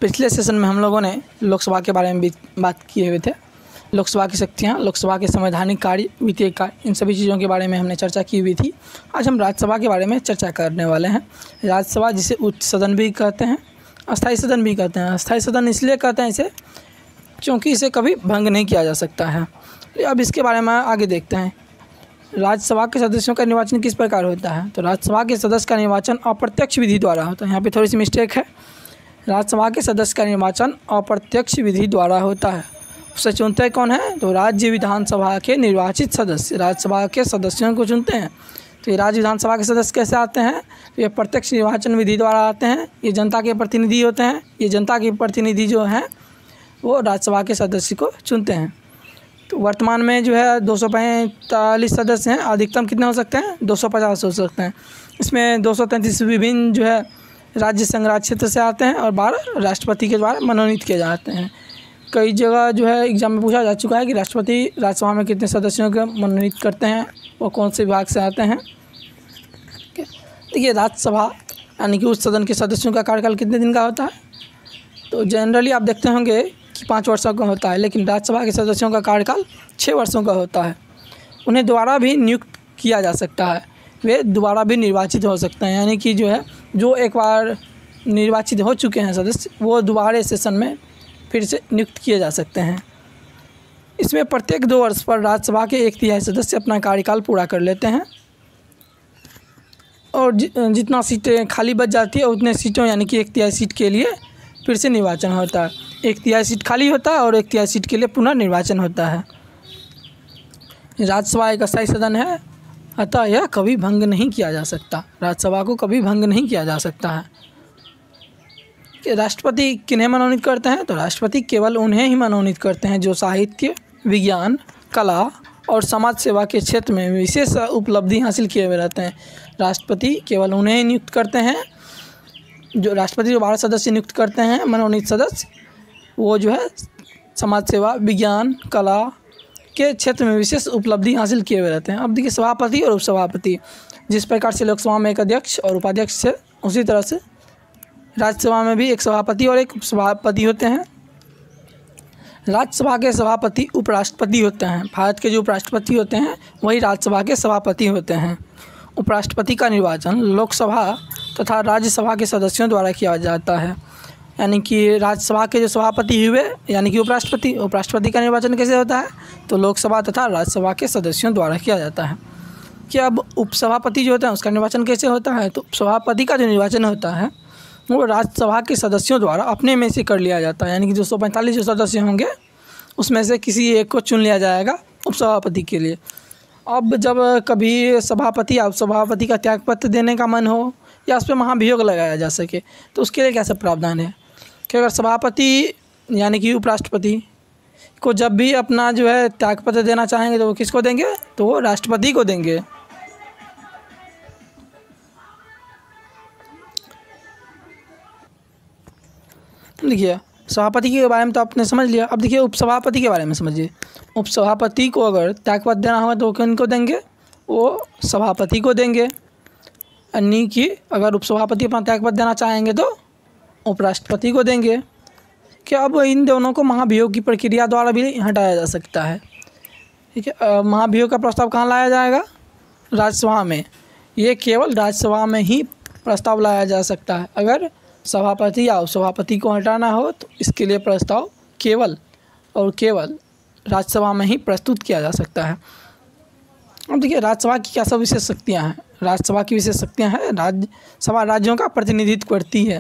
पिछले सेशन में हम लोगों ने लोकसभा के बारे में भी बात किए हुए थे। लोकसभा की शक्तियाँ, लोकसभा के संवैधानिक कार्य, वित्तीय कार्य, इन सभी चीज़ों के बारे में हमने चर्चा की हुई थी। आज हम राज्यसभा के बारे में चर्चा करने वाले हैं। राज्यसभा जिसे उच्च सदन भी कहते हैं, अस्थायी सदन भी कहते हैं। अस्थायी सदन इसलिए कहते हैं इसे क्योंकि इसे कभी भंग नहीं किया जा सकता है। अब इसके बारे में आगे देखते हैं। राज्यसभा के सदस्यों का निर्वाचन किस प्रकार होता है? तो राज्यसभा के सदस्य का निर्वाचन अप्रत्यक्ष विधि द्वारा होता है। यहाँ पे थोड़ी सी मिस्टेक है। राज्यसभा के सदस्य का निर्वाचन अप्रत्यक्ष विधि द्वारा होता है। उसे चुनते कौन है? तो राज्य विधानसभा के निर्वाचित सदस्य राज्यसभा के सदस्यों को चुनते हैं। तो ये राज्य विधानसभा के सदस्य कैसे आते हैं? तो ये प्रत्यक्ष निर्वाचन विधि द्वारा आते हैं। ये जनता के प्रतिनिधि होते हैं। ये जनता के प्रतिनिधि जो हैं वो राज्यसभा के सदस्य को चुनते हैं। तो वर्तमान में जो है 245 सदस्य हैं। अधिकतम कितने हो सकते हैं? 250 हो सकते हैं। इसमें 233 विभिन्न जो है राज्य संघराज्य क्षेत्र से आते हैं और 12 राष्ट्रपति के द्वारा मनोनीत किए जाते हैं। कई जगह जो है एग्जाम में पूछा जा चुका है कि राष्ट्रपति राज्यसभा में कितने सदस्यों को मनोनीत करते हैं, वो कौन से विभाग से आते हैं। देखिए, राज्यसभा यानी कि उस सदन के सदस्यों का कार्यकाल कितने दिन का होता है? तो जनरली आप देखते होंगे कि 5 वर्षों का होता है, लेकिन राज्यसभा के सदस्यों का कार्यकाल 6 वर्षों का होता है। उन्हें दोबारा भी नियुक्त किया जा सकता है, वे दोबारा भी निर्वाचित हो सकते हैं। यानी कि जो है जो एक बार निर्वाचित हो चुके हैं सदस्य, वो दोबारा सेशन में फिर से नियुक्त किए जा सकते हैं। इसमें प्रत्येक 2 वर्ष पर राज्यसभा के 1/3 सदस्य अपना कार्यकाल पूरा कर लेते हैं और जितना सीटें खाली बच जाती है उतने सीटों यानी कि 1/3 सीट के लिए फिर से निर्वाचन होता है। 1/3 सीट खाली होता है और 1/3 सीट के लिए पुनः निर्वाचन होता है। राज्यसभा एक अस्थायी सदन है, अतः यह कभी भंग नहीं किया जा सकता। राज्यसभा को कभी भंग नहीं किया जा सकता है। कि राष्ट्रपति किन्हें मनोनीत करते हैं? तो राष्ट्रपति केवल उन्हें ही मनोनीत करते हैं जो साहित्य, विज्ञान, कला और समाज सेवा के क्षेत्र में विशेष उपलब्धि हासिल किए हुए रहते हैं। राष्ट्रपति केवल उन्हें ही नियुक्त करते हैं जो राष्ट्रपति जो 12 सदस्य नियुक्त करते हैं मनोनीत सदस्य, वो जो है समाज सेवा, विज्ञान, कला के क्षेत्र में विशेष उपलब्धि हासिल किए हुए रहते हैं। अब देखिए, सभापति और उपसभापति, जिस प्रकार से लोकसभा में एक अध्यक्ष और उपाध्यक्ष है, उसी तरह से राज्यसभा में भी एक सभापति और एक उपसभापति होते हैं। राज्यसभा के सभापति उपराष्ट्रपति होते हैं। भारत के जो उपराष्ट्रपति होते हैं वही राज्यसभा के सभापति होते हैं। उपराष्ट्रपति का निर्वाचन लोकसभा तथा राज्यसभा के सदस्यों द्वारा किया जाता है। यानी कि राज्यसभा के जो सभापति हुए यानी कि उपराष्ट्रपति का निर्वाचन कैसे होता है? तो लोकसभा तथा राज्यसभा के सदस्यों द्वारा किया जाता है। कि अब उपसभापति जो होता है उसका निर्वाचन कैसे होता है? तो उपसभापति का जो निर्वाचन होता है वो राज्यसभा के सदस्यों द्वारा अपने में से कर लिया जाता है। यानी कि 245 जो सदस्य होंगे उसमें से किसी एक को चुन लिया जाएगा उपसभापति के लिए। अब जब कभी सभापति या उपसभापति का त्यागपत्र देने का मन हो या उस पर महाभियोग लगाया जा सके तो उसके लिए क्या सब प्रावधान है कि अगर सभापति यानी कि उपराष्ट्रपति को जब भी अपना जो है त्यागपत्र देना चाहेंगे तो वो किसको देंगे? तो वो राष्ट्रपति को देंगे। देखिए, सभापति के बारे में तो आपने समझ लिया। अब देखिए उपसभापति के बारे में समझिए। उपसभापति को अगर त्यागपत्र देना होगा तो किनको देंगे? वो सभापति को देंगे। यानी कि अगर उपसभापति अपना त्यागपत्र देना चाहेंगे तो उपराष्ट्रपति को देंगे। कि अब इन दोनों को महाभियोग की प्रक्रिया द्वारा भी हटाया जा सकता है। ठीक है, महाभियोग का प्रस्ताव कहाँ लाया जाएगा? राज्यसभा में। ये केवल राज्यसभा में ही प्रस्ताव लाया जा सकता है। अगर सभापति या उपसभापति को हटाना हो तो इसके लिए प्रस्ताव केवल और केवल राज्यसभा में ही प्रस्तुत किया जा सकता है। अब देखिए, राज्यसभा की क्या सब विशेष शक्तियाँ हैं? राज्यसभा की विशेष शक्तियाँ हैं, राज्यसभा राज्यों का प्रतिनिधित्व करती है।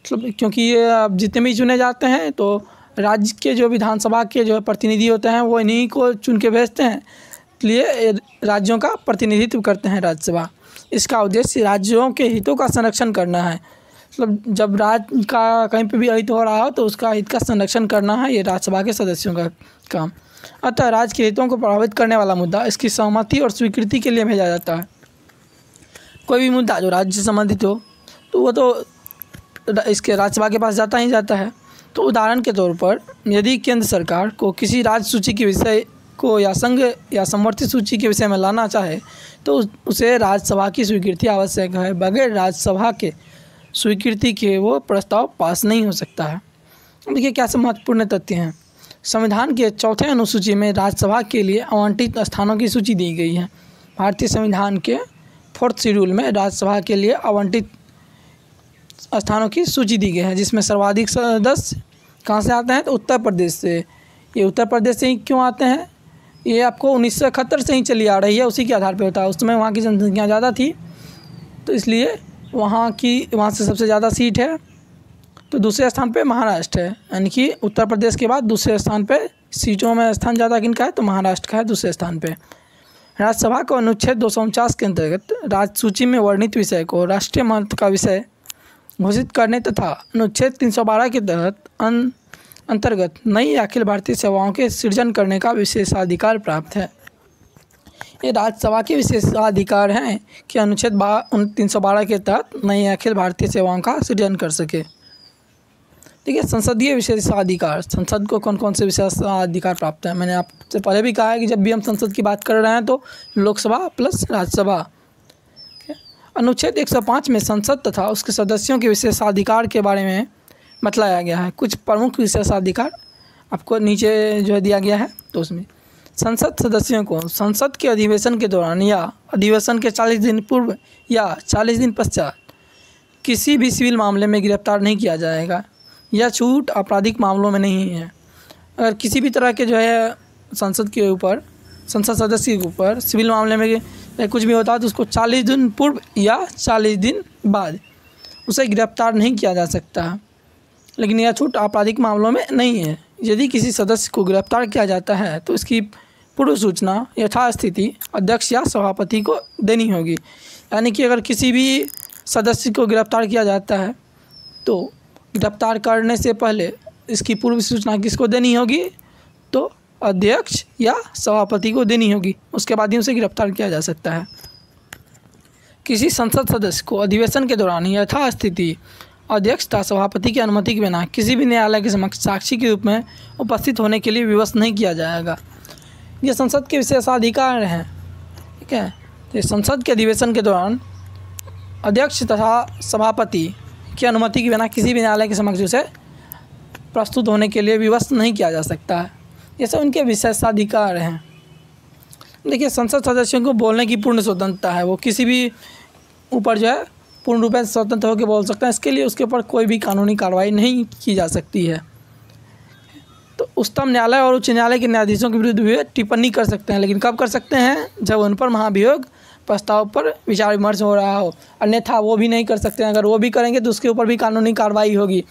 मतलब क्योंकि ये जितने भी चुने जाते हैं तो राज्य के जो विधानसभा के जो प्रतिनिधि होते हैं वो इन्हीं को चुन के भेजते हैं, इसलिए राज्यों का प्रतिनिधित्व करते हैं राज्यसभा। इसका उद्देश्य राज्यों के हितों का संरक्षण करना है। मतलब जब राज्य का कहीं पे भी अहित हो रहा हो तो उसका हित का संरक्षण करना है ये राज्यसभा के सदस्यों का काम। अतः राज्य के हितों को प्रभावित करने वाला मुद्दा इसकी सहमति और स्वीकृति के लिए भेजा जाता है। कोई भी मुद्दा जो राज्य से संबंधित हो तो वो तो इसके राज्यसभा के पास जाता ही जाता है। तो उदाहरण के तौर पर यदि केंद्र सरकार को किसी राज्य सूची के विषय को या संघ या समवर्ती सूची के विषय में लाना चाहे तो उसे राज्यसभा की स्वीकृति आवश्यक है। बगैर राज्यसभा के स्वीकृति के वो प्रस्ताव पास नहीं हो सकता है। देखिए क्या सब महत्वपूर्ण तथ्य हैं। संविधान के चौथे अनुसूची में राज्यसभा के लिए आवंटित स्थानों की सूची दी गई है। भारतीय संविधान के 4th शेड्यूल में राज्यसभा के लिए आवंटित स्थानों की सूची दी गई है, जिसमें सर्वाधिक सदस्य कहाँ से आते हैं तो उत्तर प्रदेश से। ये उत्तर प्रदेश से ही क्यों आते हैं, ये आपको 1971 से ही चली आ रही है, उसी के आधार पर होता है। उस समय वहाँ की जनसंख्या ज़्यादा थी तो इसलिए वहाँ से सबसे ज़्यादा सीट है। तो दूसरे स्थान पे महाराष्ट्र है, यानी कि उत्तर प्रदेश के बाद दूसरे स्थान पे सीटों में स्थान ज़्यादा किनका है तो महाराष्ट्र का है दूसरे स्थान पे। राज्यसभा को अनुच्छेद 249 के अंतर्गत राज्य सूची में वर्णित विषय को राष्ट्रीय महत्व का विषय घोषित करने तथा अनुच्छेद 312 के तहत अंतर्गत नई अखिल भारतीय सेवाओं के सृजन करने का विशेषाधिकार प्राप्त है। ये राज्यसभा के विशेषाधिकार हैं कि अनुच्छेद 312 के तहत नई अखिल भारतीय सेवाओं का सृजन कर सके। देखिए संसदीय विशेषाधिकार, संसद को कौन कौन से विशेषाधिकार प्राप्त है। मैंने आपसे पहले भी कहा है कि जब भी हम संसद की बात कर रहे हैं तो लोकसभा प्लस राज्यसभा। अनुच्छेद 105 में संसद तथा उसके सदस्यों के विशेषाधिकार के बारे में बतलाया गया है। कुछ प्रमुख विशेषाधिकार आपको नीचे जो है दिया गया है। तो उसमें संसद सदस्यों को संसद के अधिवेशन के दौरान या अधिवेशन के 40 दिन पूर्व या 40 दिन पश्चात किसी भी सिविल मामले में गिरफ्तार नहीं किया जाएगा। यह छूट आपराधिक मामलों में नहीं है। अगर किसी भी तरह के जो है संसद सदस्य के ऊपर सिविल मामले में कुछ भी होता है तो उसको 40 दिन पूर्व या 40 दिन बाद उसे गिरफ्तार नहीं किया जा सकता है। लेकिन यह छूट आपराधिक मामलों में नहीं है। यदि किसी सदस्य को गिरफ्तार किया जाता है तो इसकी पूर्व सूचना यथास्थिति अध्यक्ष या सभापति को देनी होगी। यानी कि अगर किसी भी सदस्य को गिरफ्तार किया जाता है तो गिरफ्तार करने से पहले इसकी पूर्व सूचना किसको देनी होगी तो अध्यक्ष या सभापति को देनी होगी, उसके बाद ही उसे गिरफ्तार किया जा सकता है। किसी संसद सदस्य को अधिवेशन के दौरान यथास्थिति अध्यक्ष तथा सभापति की अनुमति के बिना किसी भी न्यायालय के समक्ष साक्षी के रूप में उपस्थित होने के लिए विवश नहीं किया जाएगा। ये संसद के विशेषाधिकार हैं। ठीक है, ये संसद के अधिवेशन के दौरान अध्यक्ष तथा सभापति की अनुमति के बिना किसी भी न्यायालय के समक्ष उसे प्रस्तुत होने के लिए विवश नहीं किया जा सकता है। ये सब उनके विशेषाधिकार हैं। देखिए संसद सदस्यों को बोलने की पूर्ण स्वतंत्रता है। वो किसी भी ऊपर जो है पूर्ण रूप से स्वतंत्र होकर बोल सकते हैं। इसके लिए उसके ऊपर कोई भी कानूनी कार्रवाई नहीं की जा सकती है। तो उच्चतम न्यायालय और उच्च न्यायालय के न्यायाधीशों के विरुद्ध भी टिप्पणी कर सकते हैं, लेकिन कब कर सकते हैं जब उन पर महाभियोग प्रस्ताव पर विचार विमर्श हो रहा हो, अन्यथा वो भी नहीं कर सकते हैं। अगर वो भी करेंगे तो उसके ऊपर भी कानूनी कार्रवाई होगी।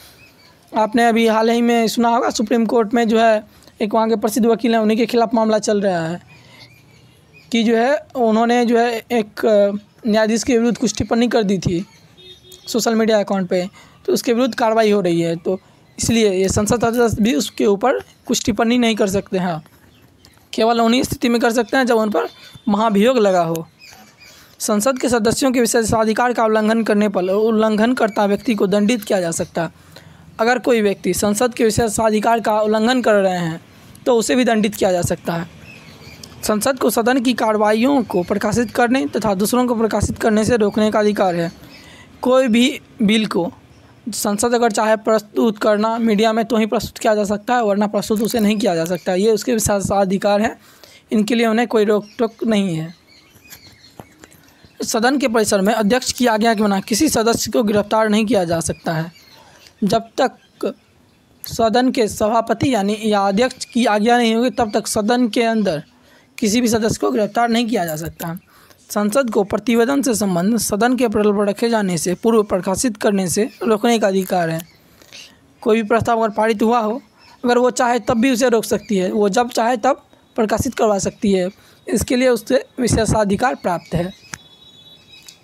आपने अभी हाल ही में सुना होगा सुप्रीम कोर्ट में जो है एक वहाँ के प्रसिद्ध वकील हैं, उन्हीं के खिलाफ मामला चल रहा है कि जो है उन्होंने जो है एक न्यायाधीश के विरुद्ध कुछ टिप्पणी कर दी थी सोशल मीडिया अकाउंट पे, तो उसके विरुद्ध कार्रवाई हो रही है। तो इसलिए ये संसद सदस्य भी उसके ऊपर कुछ टिप्पणी नहीं कर सकते हैं। केवल उन्हीं स्थिति में कर सकते हैं जब उन पर महाभियोग लगा हो। संसद के सदस्यों के विशेषाधिकार का उल्लंघन करने पर उल्लंघनकर्ता व्यक्ति को दंडित किया जा सकता है। अगर कोई व्यक्ति संसद के विशेषाधिकार का उल्लंघन कर रहे हैं तो उसे भी दंडित किया जा सकता है। संसद को सदन की कार्रवाइयों को प्रकाशित करने तथा दूसरों को प्रकाशित करने से रोकने का अधिकार है। कोई भी बिल को संसद अगर चाहे प्रस्तुत करना मीडिया में तो ही प्रस्तुत किया जा सकता है, वरना प्रस्तुत उसे नहीं किया जा सकता। ये उसके विशेषाधिकार हैं, इनके लिए उन्हें कोई रोक टोक नहीं है। सदन के परिसर में अध्यक्ष की आज्ञा के बिना किसी सदस्य को गिरफ्तार नहीं किया जा सकता है। जब तक सदन के सभापति यानी या अध्यक्ष की आज्ञा नहीं होगी तब तक सदन के अंदर किसी भी सदस्य को गिरफ्तार नहीं किया जा सकता। संसद को प्रतिवेदन से संबंध सदन के पटल पर रखे जाने से पूर्व प्रकाशित करने से रोकने का अधिकार है। कोई भी प्रस्ताव अगर पारित हुआ हो, अगर वो चाहे तब भी उसे रोक सकती है, वो जब चाहे तब प्रकाशित करवा सकती है। इसके लिए उससे विशेषाधिकार प्राप्त है।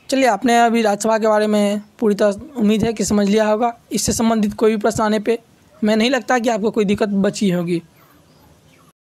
चलिए, आपने अभी राज्यसभा के बारे में पूरी तरह उम्मीद है कि समझ लिया होगा। इससे संबंधित कोई भी प्रश्न आने पे मैं नहीं लगता कि आपको कोई दिक्कत बची होगी।